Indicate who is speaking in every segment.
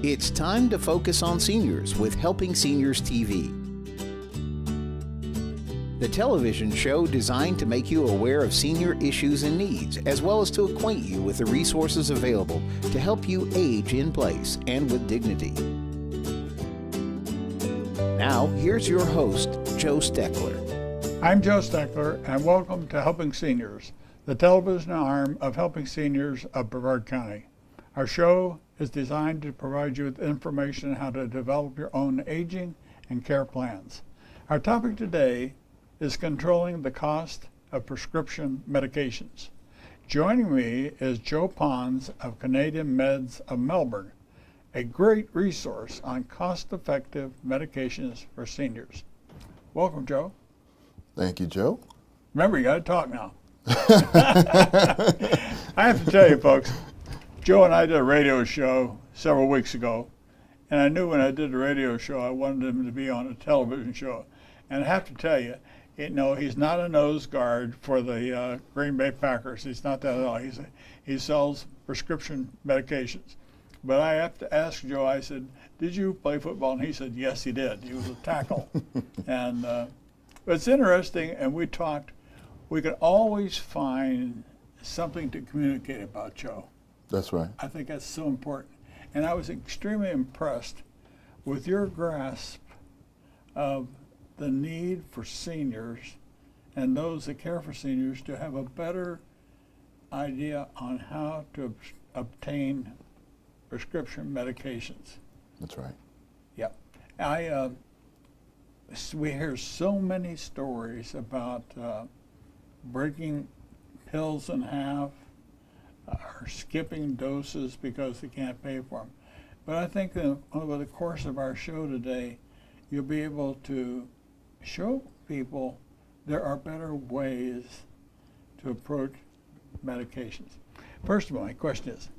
Speaker 1: It's time to focus on seniors with Helping Seniors TV. The television show designed to make you aware of senior issues and needs, as well as to acquaint you with the resources available to help you age in place and with dignity. Now, here's your host, Joe Steckler.
Speaker 2: I'm Joe Steckler, and welcome to Helping Seniors, the television arm of Helping Seniors of Brevard County. Our show is designed to provide you with information on how to develop your own aging and care plans. Our topic today is controlling the cost of prescription medications. Joining me is Joe Pons of Canadian Meds of Melbourne, a great resource on cost-effective medications for seniors. Welcome, Joe.
Speaker 3: Thank you, Joe.
Speaker 2: Remember, you got to talk now. I have to tell you, folks, Joe and I did a radio show several weeks ago, and I knew when I did the radio show I wanted him to be on a television show. And I have to tell you, he's not a nose guard for the Green Bay Packers. He's not that at all. He sells prescription medications. But I have to ask Joe, I said, did you play football? And he said, yes, he did. He was a tackle. And it's interesting, and we talked, we could always find something to communicate about, Joe.
Speaker 3: That's right.
Speaker 2: I think that's so important. And I was extremely impressed with your grasp of the need for seniors and those that care for seniors to have a better idea on how to obtain prescription medications.
Speaker 3: That's right.
Speaker 2: Yep. We hear so many stories about breaking pills in half, or skipping doses because they can't pay for them. But I think that over the course of our show today, you'll be able to show people there are better ways to approach medications. First of all, my question is,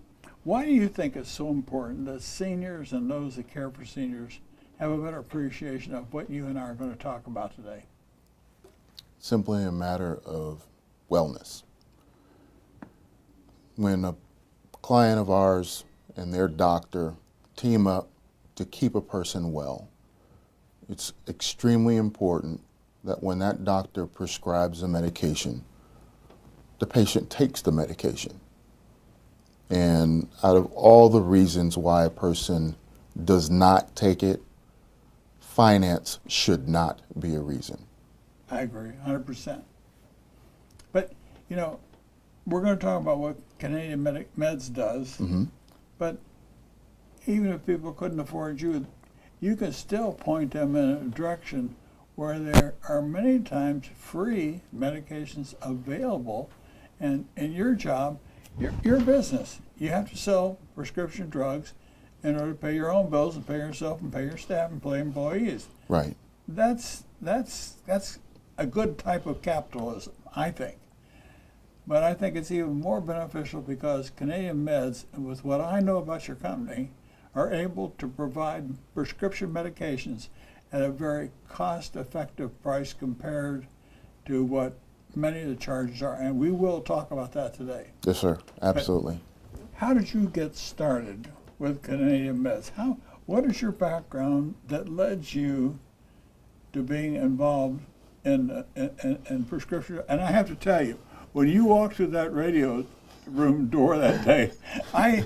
Speaker 2: why do you think it's so important that seniors and those that care for seniors have a better appreciation of what you and I are going to talk about today?
Speaker 3: Simply a matter of wellness. When a client of ours and their doctor team up to keep a person well, it's extremely important that when that doctor prescribes a medication, the patient takes the medication. And out of all the reasons why a person does not take it, finance should not be a reason.
Speaker 2: I agree, 100%. But, we're going to talk about what Canadian Meds does, but even if people couldn't afford you, you can still point them in a direction where there are many times free medications available. And in your job, your business, you have to sell prescription drugs in order to pay your own bills and pay yourself and pay your staff and pay employees.
Speaker 3: Right.
Speaker 2: That's a good type of capitalism, I think. But I think it's even more beneficial because Canadian Meds, with what I know about your company, are able to provide prescription medications at a very cost-effective price compared to what many of the charges are. And we will talk about that today.
Speaker 3: Yes, sir. Absolutely.
Speaker 2: But how did you get started with Canadian Meds? What is your background that led you to being involved in prescription? And I have to tell you, when you walked through that radio room door that day, I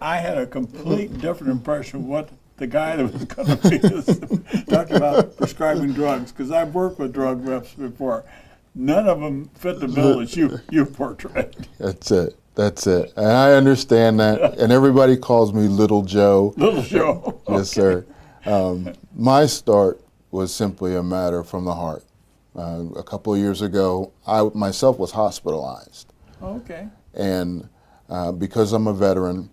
Speaker 2: had a complete different impression of what the guy that was going to be talking about prescribing drugs, because I've worked with drug reps before. None of them fit the bill that you portrayed.
Speaker 3: That's it. And I understand that. And everybody calls me Little Joe.
Speaker 2: Little Joe.
Speaker 3: Yes, okay. Sir. My start was simply a matter from the heart. A couple of years ago, I myself was hospitalized.
Speaker 2: Okay.
Speaker 3: And because I'm a veteran,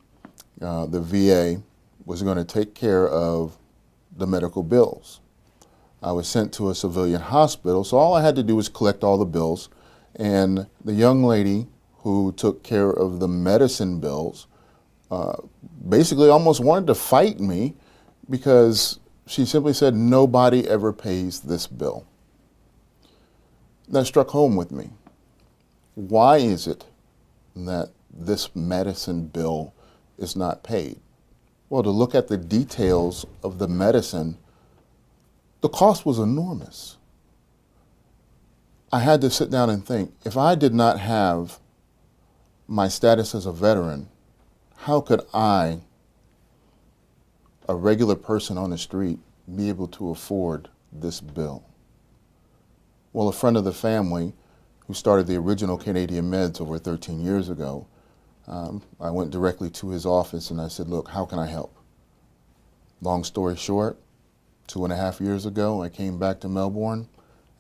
Speaker 3: the VA was going to take care of the medical bills. I was sent to a civilian hospital, so all I had to do was collect all the bills. And the young lady who took care of the medicine bills basically almost wanted to fight me because she simply said, nobody ever pays this bill. That struck home with me. Why is it that this medicine bill is not paid? Well, to look at the details of the medicine, the cost was enormous. I had to sit down and think, if I did not have my status as a veteran, how could I, a regular person on the street, be able to afford this bill? Well, a friend of the family who started the original Canadian Meds over 13 years ago, I went directly to his office and I said, look, how can I help? Long story short, 2.5 years ago, I came back to Melbourne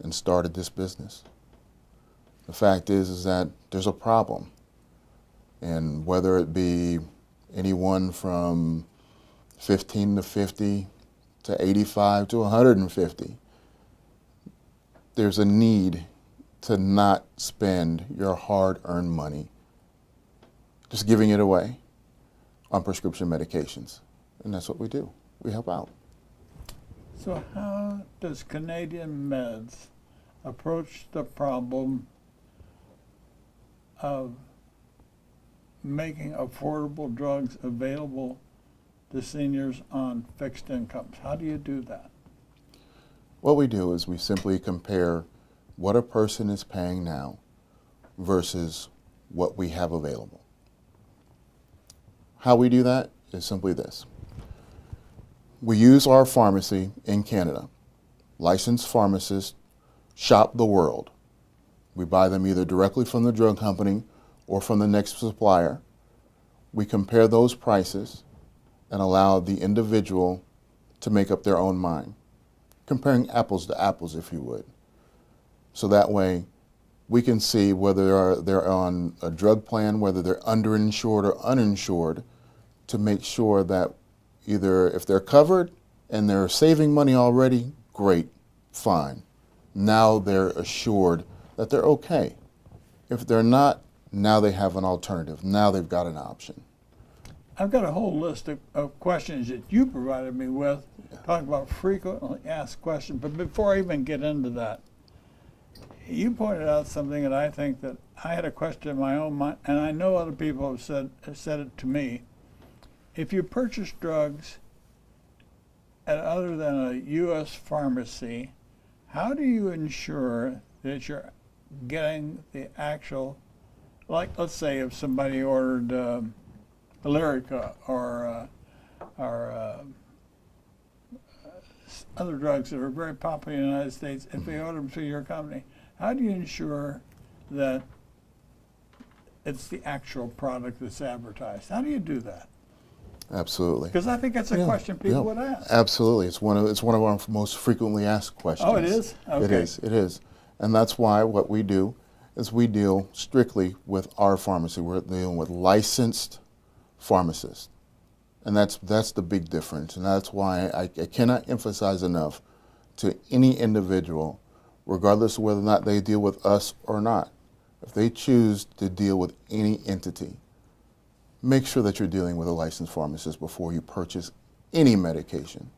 Speaker 3: and started this business. The fact is that there's a problem. And whether it be anyone from 15 to 50 to 85 to 150, there's a need to not spend your hard-earned money just giving it away on prescription medications. And that's what we do. We help out.
Speaker 2: So how does Canadian Meds approach the problem of making affordable drugs available to seniors on fixed incomes? How do you do that?
Speaker 3: What we do is we simply compare what a person is paying now versus what we have available. How we do that is simply this. We use our pharmacy in Canada. Licensed pharmacists shop the world. We buy them either directly from the drug company or from the next supplier. We compare those prices and allow the individual to make up their own mind, comparing apples to apples, if you would. So that way we can see whether they're on a drug plan, whether they're underinsured or uninsured, to make sure that either if they're covered and they're saving money already, great, fine. Now they're assured that they're okay. If they're not, now they have an alternative. Now they've got an option.
Speaker 2: I've got a whole list of questions that you provided me with, talking about frequently asked questions. But before I even get into that, you pointed out something that I think that I had a question in my own mind, and I know other people have said it to me. If you purchase drugs at other than a U.S. pharmacy, how do you ensure that you're getting the actual, like let's say if somebody ordered Lyrica or other drugs that are very popular in the United States, if they order them through your company, how do you ensure that it's the actual product that's advertised? How do you do that?
Speaker 3: Absolutely.
Speaker 2: Because I think that's a question people would ask.
Speaker 3: Absolutely. It's one of our most frequently asked questions.
Speaker 2: Oh, it is? Okay.
Speaker 3: It is. And that's why what we do is we deal strictly with our pharmacy. We're dealing with licensed pharmacists. And that's the big difference. And that's why I cannot emphasize enough to any individual, regardless of whether or not they deal with us or not, if they choose to deal with any entity, make sure that you're dealing with a licensed pharmacist before you purchase any medication.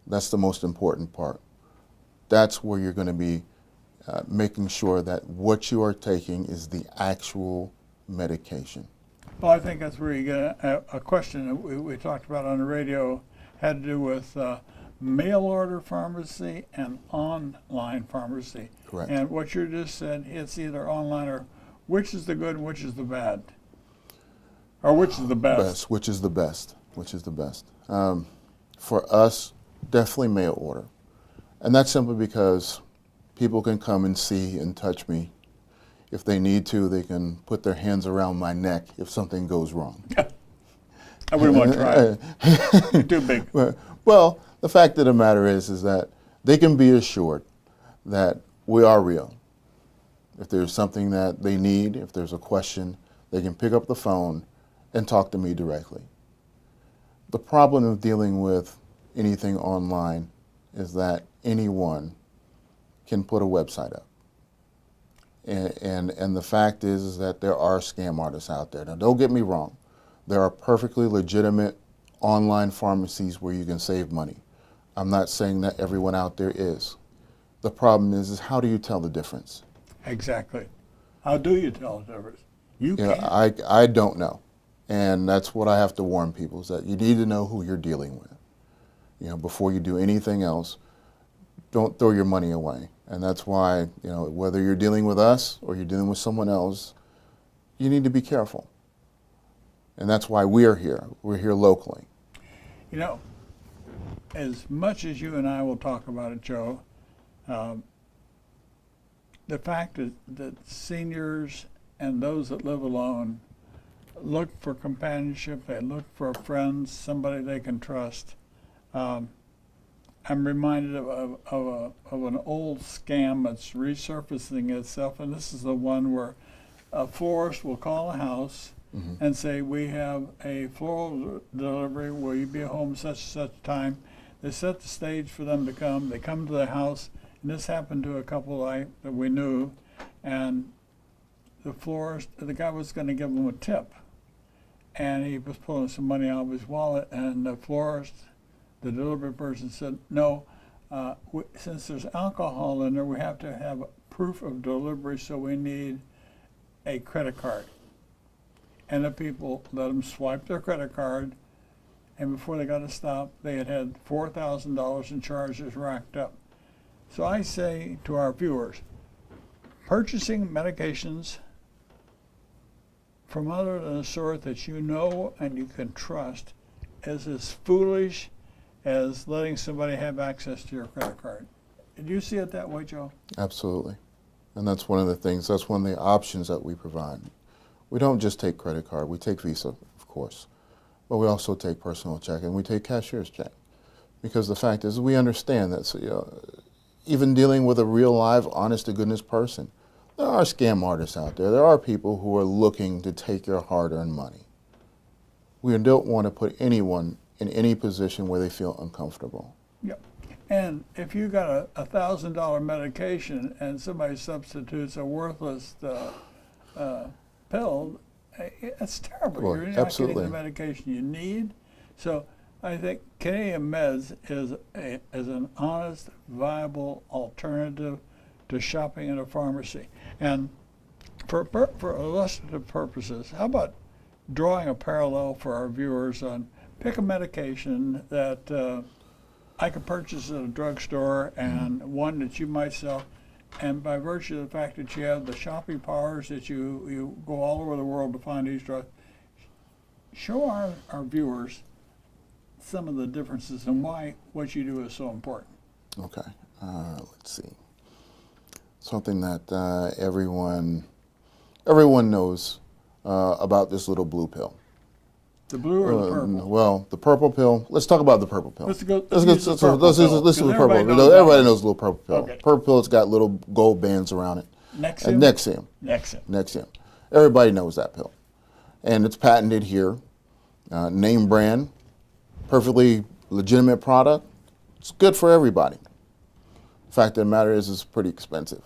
Speaker 3: That's the most important part. That's where you're going to be making sure that what you are taking is the actual medication.
Speaker 2: Well, I think that's where you get a question that we talked about on the radio, had to do with mail order pharmacy and online pharmacy.
Speaker 3: Correct.
Speaker 2: And what you just said, it's either online or which is the good and which is the bad? Or which is the best?
Speaker 3: Which is the best? Which is the best? For us, definitely mail order. And that's simply because people can come and see and touch me. If they need to, they can put their hands around my neck if something goes wrong.
Speaker 2: I wouldn't want to try it. You're too big.
Speaker 3: Well, the fact of the matter is that they can be assured that we are real. If there's something that they need, if there's a question, they can pick up the phone and talk to me directly. The problem of dealing with anything online is that anyone can put a website up. And the fact is that there are scam artists out there. Now, don't get me wrong. There are perfectly legitimate online pharmacies where you can save money. I'm not saying that everyone out there is. The problem is how do you tell the difference?
Speaker 2: Exactly. How do you tell the difference? You can't.
Speaker 3: I don't know. And that's what I have to warn people, is that you need to know who you're dealing with. Before you do anything else, don't throw your money away. And that's why, whether you're dealing with us or you're dealing with someone else, you need to be careful. And that's why we're here. We're here locally.
Speaker 2: As much as you and I will talk about it, Joe, the fact that seniors and those that live alone look for companionship, they look for friends, somebody they can trust. I'm reminded of an old scam that's resurfacing itself, and this is the one where a florist will call a house and say, we have a floral delivery, will you be home such and such time? They set the stage for them to come. They come to the house, and this happened to a couple that we knew, and the florist, the guy was going to give them a tip, and he was pulling some money out of his wallet, and the florist, the delivery person, said, no, since there's alcohol in there, we have to have proof of delivery, so we need a credit card. And the people let them swipe their credit card, and before they got to stop, they had $4,000 in charges racked up. So I say to our viewers, purchasing medications from other than a sort that you know and you can trust is as foolish as letting somebody have access to your credit card. Did you see it that way, Joe?
Speaker 3: Absolutely. And that's one of the things, that's one of the options that we provide. We don't just take credit card, we take Visa, of course, but we also take personal check and we take cashier's check. Because the fact is, we understand that even dealing with a real, live, honest-to-goodness person, there are scam artists out there. There are people who are looking to take your hard-earned money. We don't want to put anyone in any position where they feel uncomfortable.
Speaker 2: Yep. And if you got a $1,000 medication and somebody substitutes a worthless pill, that's terrible.
Speaker 3: Well,
Speaker 2: You're not
Speaker 3: absolutely.
Speaker 2: getting the medication you need. So I think Canadian Meds is an honest, viable alternative to shopping in a pharmacy. And for illustrative purposes, how about drawing a parallel for our viewers on pick a medication that I could purchase at a drugstore and one that you might sell, and by virtue of the fact that you have the shopping powers that you go all over the world to find these drugs, show our viewers some of the differences and why what you do is so important.
Speaker 3: Okay, let's see. Something that everyone knows about this little blue pill.
Speaker 2: The blue or the purple?
Speaker 3: Well, the purple pill. Let's talk about the purple pill.
Speaker 2: Let's use the
Speaker 3: purple. Everybody knows the little purple pill.
Speaker 2: Okay.
Speaker 3: Purple pill, it's got little gold bands around it.
Speaker 2: Nexium?
Speaker 3: Nexium. Everybody knows that pill. And it's patented here. Name brand. Perfectly legitimate product. It's good for everybody. The fact of the matter is it's pretty expensive.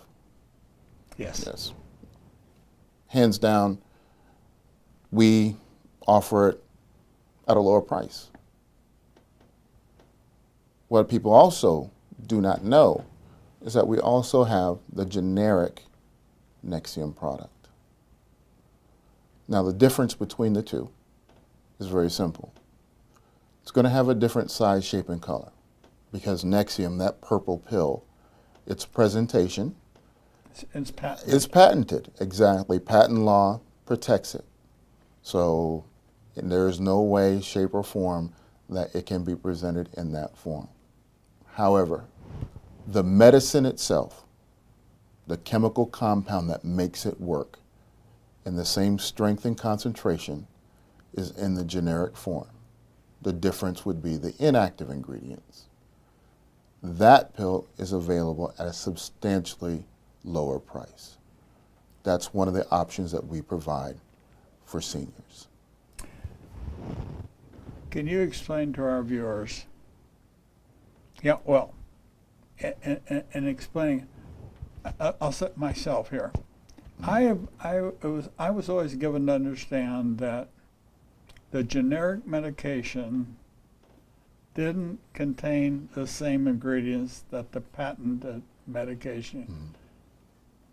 Speaker 2: Yes.
Speaker 3: Hands down, we offer it at a lower price. What people also do not know is that we also have the generic Nexium product. Now, the difference between the two is very simple. It's going to have a different size, shape, and color because Nexium, that purple pill, its presentation
Speaker 2: It's patented.
Speaker 3: is patented. Exactly. Patent law protects it. So there is no way, shape, or form that it can be presented in that form. However, the medicine itself, the chemical compound that makes it work in the same strength and concentration is in the generic form. The difference would be the inactive ingredients. That pill is available at a substantially lower price. That's one of the options that we provide for seniors.
Speaker 2: Can you explain to our viewers? Yeah, well, in explaining, I'll set myself here. I was always given to understand that the generic medication didn't contain the same ingredients that the patented medication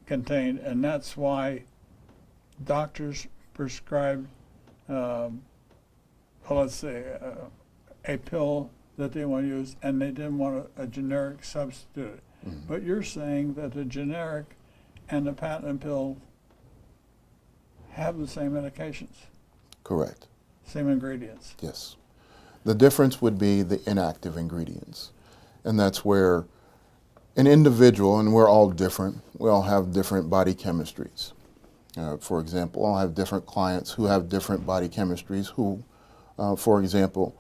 Speaker 2: contained, and that's why doctors prescribed let's say, a pill that they want to use, and they didn't want a generic substitute. Mm-hmm. But you're saying that the generic and the patented pill have the same medications.
Speaker 3: Correct.
Speaker 2: Same ingredients.
Speaker 3: Yes. The difference would be the inactive ingredients. And that's where an individual, and we're all different, we all have different body chemistries. For example, I'll have different clients who have different body chemistries who, for example,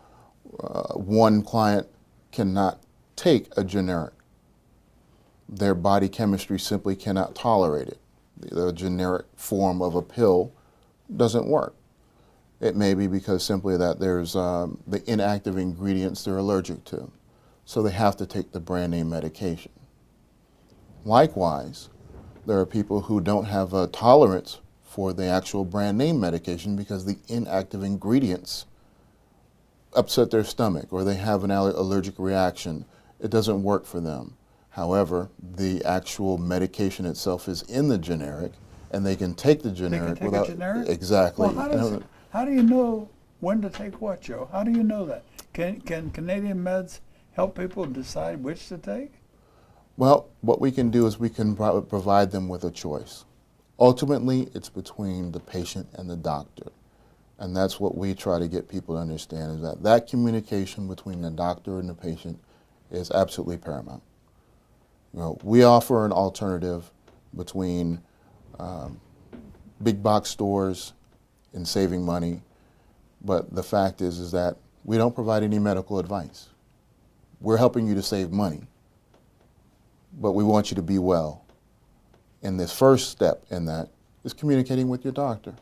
Speaker 3: one client cannot take a generic. Their body chemistry simply cannot tolerate it. The generic form of a pill doesn't work. It may be because simply that there's the inactive ingredients they're allergic to. So they have to take the brand name medication. Likewise, there are people who don't have a tolerance for the actual brand name medication because the inactive ingredients upset their stomach or they have an allergic reaction. It doesn't work for them. However, the actual medication itself is in the generic, and they can take the generic
Speaker 2: they can take a generic?
Speaker 3: Exactly.
Speaker 2: Well, how do you know when to take what, Joe? How do you know that? Can Canadian Meds help people decide which to take?
Speaker 3: Well, what we can do is we can provide them with a choice. Ultimately, it's between the patient and the doctor. And that's what we try to get people to understand, is that communication between the doctor and the patient is absolutely paramount. You know, we offer an alternative between big box stores and saving money, but the fact is that we don't provide any medical advice. We're helping you to save money, but we want you to be well. And this first step in that is communicating with your doctor.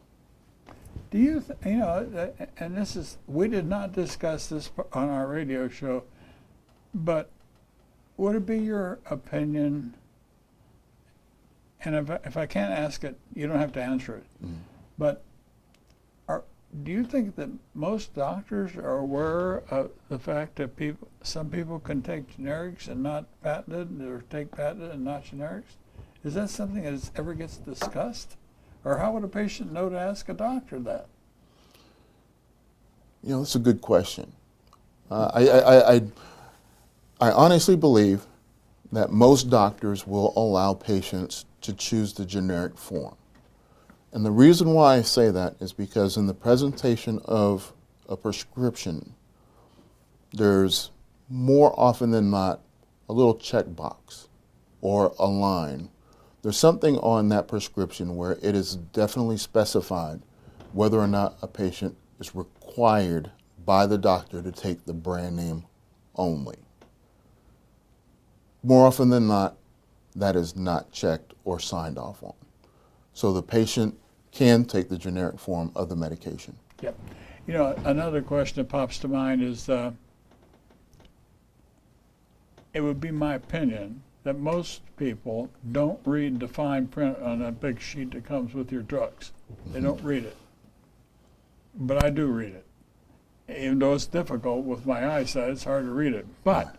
Speaker 2: Do you, and this is, we did not discuss this on our radio show, but would it be your opinion, and if I can't ask it, you don't have to answer it, but do you think that most doctors are aware of the fact that some people can take generics and not patented, or take patented and not generics? Is that something that ever gets discussed? Or how would a patient know to ask a doctor that?
Speaker 3: You know, that's a good question. I honestly believe that most doctors will allow patients to choose the generic form. And the reason why I say that is because in the presentation of a prescription, there's more often than not a little checkbox or a line. There's something on that prescription where it is definitely specified whether or not a patient is required by the doctor to take the brand name only. More often than not, that is not checked or signed off on. So the patient can take the generic form of the medication.
Speaker 2: Yep. You know, another question that pops to mind is, it would be my opinion that most people don't read the fine print on that big sheet that comes with your drugs. They don't read it. But I do read it. Even though it's difficult with my eyesight, it's hard to read it. But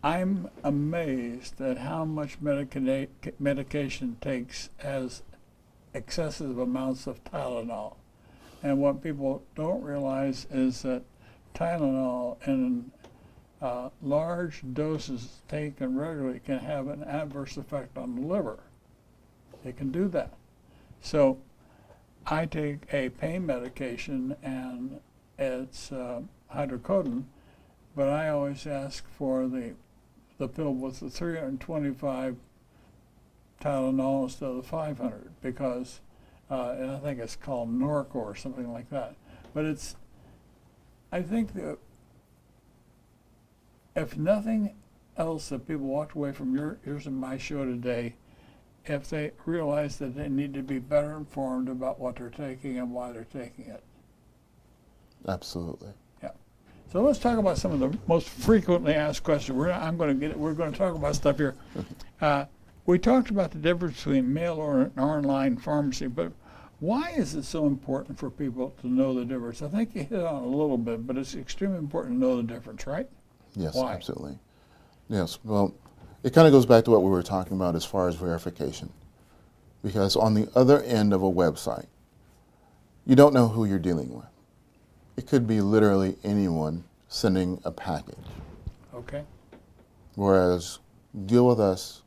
Speaker 2: I'm amazed at how much medication takes as excessive amounts of Tylenol. And what people don't realize is that Tylenol in large doses taken regularly can have an adverse effect on the liver. It can do that. So I take a pain medication, and it's hydrocodone, but I always ask for the pill with the 325 Tylenol instead of the 500 because, and I think it's called Norco or something like that. But I think that if nothing else that people walked away from yours and my show today, if they realize that they need to be better informed about what they're taking and why they're taking it.
Speaker 3: Absolutely.
Speaker 2: Yeah. So let's talk about some of the most frequently asked questions. We're going to talk about stuff here. We talked about the difference between mail order and online pharmacy, but why is it so important for people to know the difference? I think you hit on it a little bit, but it's extremely important to know the difference, right?
Speaker 3: Yes,
Speaker 2: why?
Speaker 3: Absolutely. Yes. Well, it kind of goes back to what we were talking about as far as verification. Because on the other end of a website, you don't know who you're dealing with. It could be literally anyone sending a package.
Speaker 2: Okay.
Speaker 3: Whereas, deal with us,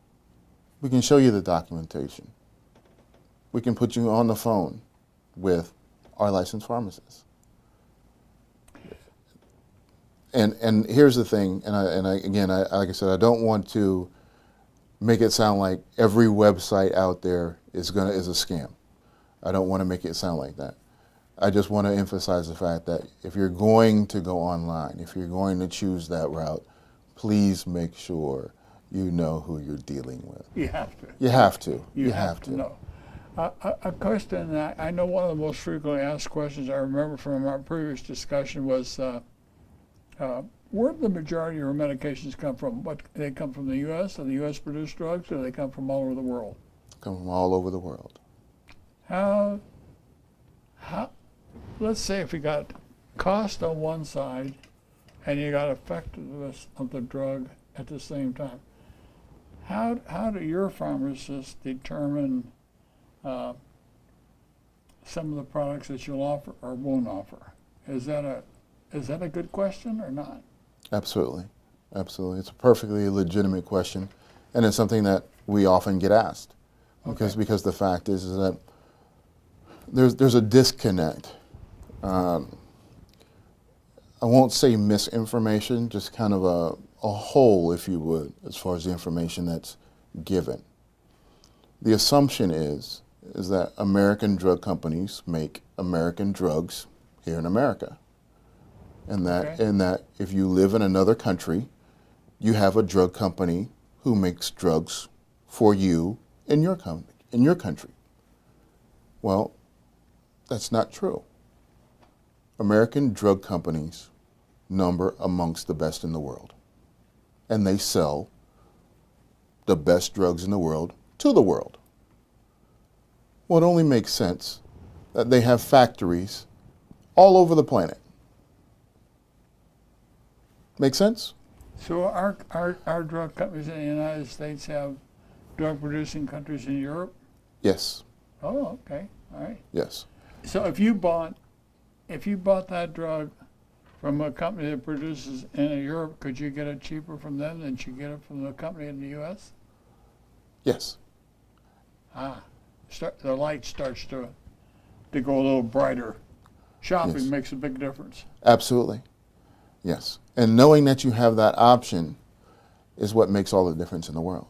Speaker 3: we can show you the documentation. We can put you on the phone with our licensed pharmacists. And here's the thing, again, like I said, I don't want to make it sound like every website out there is a scam. I don't want to make it sound like that. I just want to emphasize the fact that if you're going to go online, if you're going to choose that route, please make sure you know who you're dealing with.
Speaker 2: You have to.
Speaker 3: You have to.
Speaker 2: You have to know. A question that I know one of the most frequently asked questions I remember from our previous discussion was, where do the majority of your medications come from? What, they come from the U.S. or the U.S. produced drugs, or they come from all over the world?
Speaker 3: Come from all over the world.
Speaker 2: How, let's say if you got cost on one side and you got effectiveness of the drug at the same time, how do your pharmacists determine some of the products that you'll offer or won't offer? Is that a good question or not? Absolutely.
Speaker 3: Absolutely. It's a perfectly legitimate question, and it's something that we often get asked. Because the fact is that there's a disconnect. I won't say misinformation, just kind of a hole, if you would, as far as the information that's given. The assumption is that American drug companies make American drugs here in America. And that if you live in another country, you have a drug company who makes drugs for you in your country. Well, that's not true. American drug companies number amongst the best in the world. And they sell the best drugs in the world to the world. Well, it only makes sense that they have factories all over the planet. Make sense?
Speaker 2: So our drug companies in the United States have drug-producing countries in Europe?
Speaker 3: Yes.
Speaker 2: Oh, okay. All right.
Speaker 3: Yes.
Speaker 2: So if you bought that drug from a company that produces in Europe, could you get it cheaper from them than you get it from the company in the U.S.?
Speaker 3: Yes.
Speaker 2: The light starts to go a little brighter. Shopping makes a big difference.
Speaker 3: Absolutely. Yes. And knowing that you have that option is what makes all the difference in the world.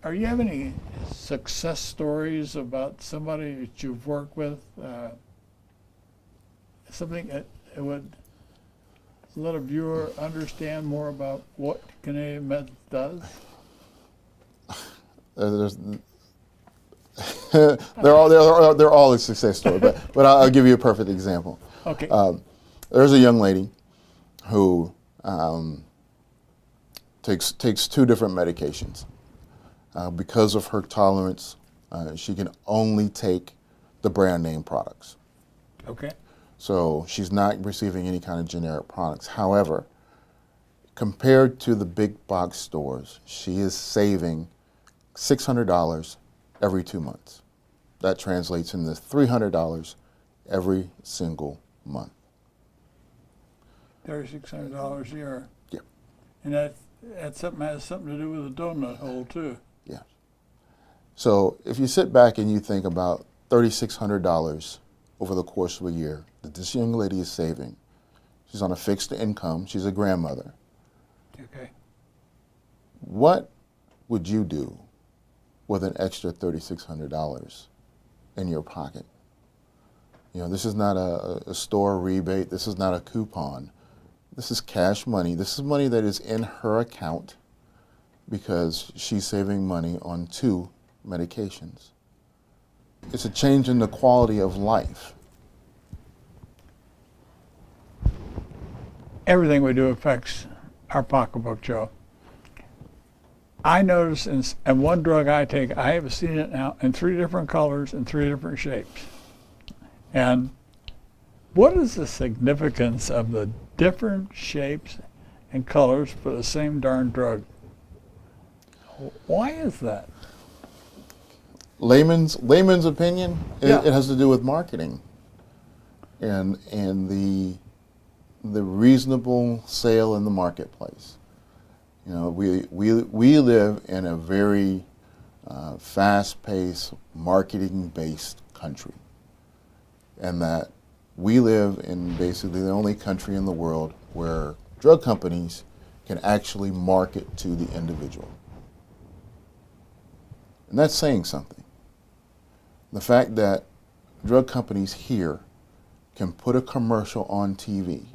Speaker 2: Are you have any success stories about somebody that you've worked with? Something that would let a viewer understand more about what Canadian Meds does?
Speaker 3: They're all a success story, but I'll give you a perfect example.
Speaker 2: Okay.
Speaker 3: There's a young lady who takes 2 different medications. Because of her tolerance, she can only take the brand name products.
Speaker 2: Okay.
Speaker 3: So she's not receiving any kind of generic products. However, compared to the big box stores, she is saving $600 every 2 months. That translates into $300 every single month.
Speaker 2: $3,600 a year.
Speaker 3: Yeah.
Speaker 2: And that has something to do with the donut hole too.
Speaker 3: Yeah. So if you sit back and you think about $3,600 over the course of a year that this young lady is saving, she's on a fixed income, she's a grandmother.
Speaker 2: Okay.
Speaker 3: What would you do with an extra $3,600 in your pocket? You know, this is not a store rebate, this is not a coupon. This is cash money. This is money that is in her account because she's saving money on 2 medications. It's a change in the quality of life.
Speaker 2: Everything we do affects our pocketbook, Joe. I notice in one drug I take, I have seen it now in 3 different colors and 3 different shapes. And what is the significance of the different shapes and colors for the same darn drug? Why is that?
Speaker 3: layman's opinion, it has to do with marketing and the reasonable sale in the marketplace. You know, we live in a very fast-paced, marketing-based country, and that we live in basically the only country in the world where drug companies can actually market to the individual. And that's saying something. The fact that drug companies here can put a commercial on TV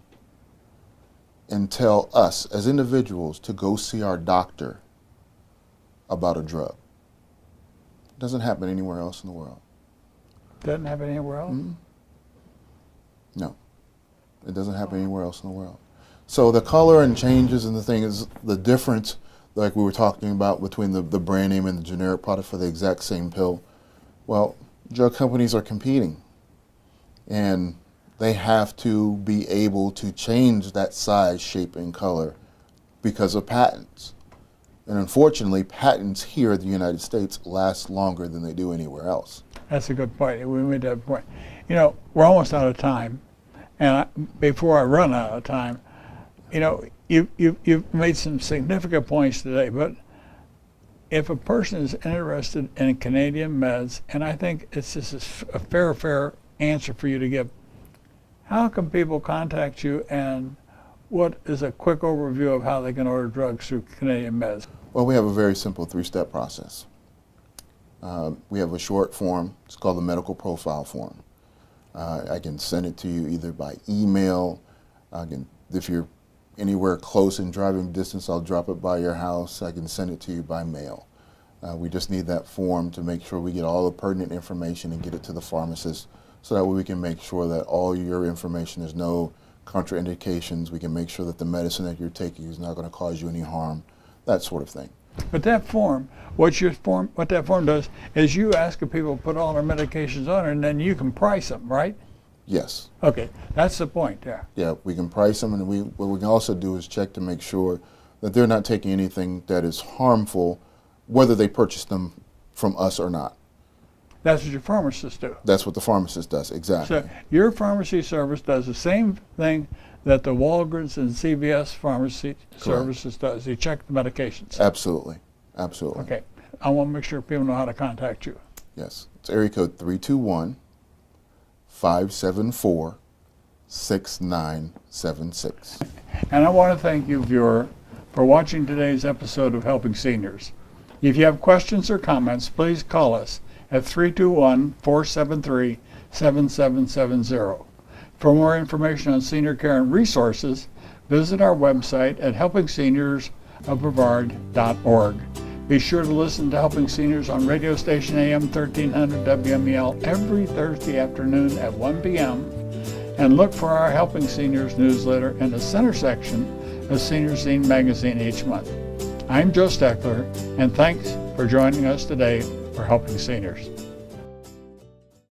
Speaker 3: and tell us as individuals to go see our doctor about a drug. It doesn't happen anywhere else in the world.
Speaker 2: Doesn't happen anywhere else?
Speaker 3: Mm-hmm. No, it doesn't happen anywhere else in the world. So the color and changes, and the thing is the difference, like we were talking about, between the brand name and the generic product for the exact same pill. Well, drug companies are competing, and they have to be able to change that size, shape, and color because of patents. And unfortunately, patents here in the United States last longer than they do anywhere else.
Speaker 2: That's a good point. We made that point. You know, we're almost out of time, and before I run out of time, you know, you've made some significant points today, but if a person is interested in Canadian Meds, and I think it's just a fair answer for you to give, how can people contact you, and what is a quick overview of how they can order drugs through Canadian Meds?
Speaker 3: Well, we have a very simple 3-step process. We have a short form. It's called the medical profile form. I can send it to you either by email. If you're anywhere close in driving distance, I'll drop it by your house. I can send it to you by mail. We just need that form to make sure we get all the pertinent information and get it to the pharmacist, so that way we can make sure that all your information, there's no contraindications. We can make sure that the medicine that you're taking is not going to cause you any harm, that sort of thing.
Speaker 2: But that form, what that form does is you ask people to put all their medications on it, and then you can price them, right?
Speaker 3: Yes.
Speaker 2: Okay, that's the point there.
Speaker 3: Yeah, we can price them, and what we can also do is check to make sure that they're not taking anything that is harmful, whether they purchase them from us or not.
Speaker 2: That's what your pharmacist do.
Speaker 3: That's what the pharmacist does, exactly.
Speaker 2: So your pharmacy service does the same thing that the Walgreens and CVS pharmacy services does. You check the medications.
Speaker 3: Absolutely, absolutely.
Speaker 2: Okay, I want to make sure people know how to contact you.
Speaker 3: Yes, it's area code 321-574-6976.
Speaker 2: And I want to thank you, viewer, for watching today's episode of Helping Seniors. If you have questions or comments, please call us at 321-473-7770. For more information on senior care and resources, visit our website at helpingseniorsofbrevard.org. Be sure to listen to Helping Seniors on radio station AM 1300 WMEL every Thursday afternoon at 1 p.m. and look for our Helping Seniors newsletter in the center section of Senior Zine magazine each month. I'm Joe Steckler, and thanks for joining us today for Helping Seniors.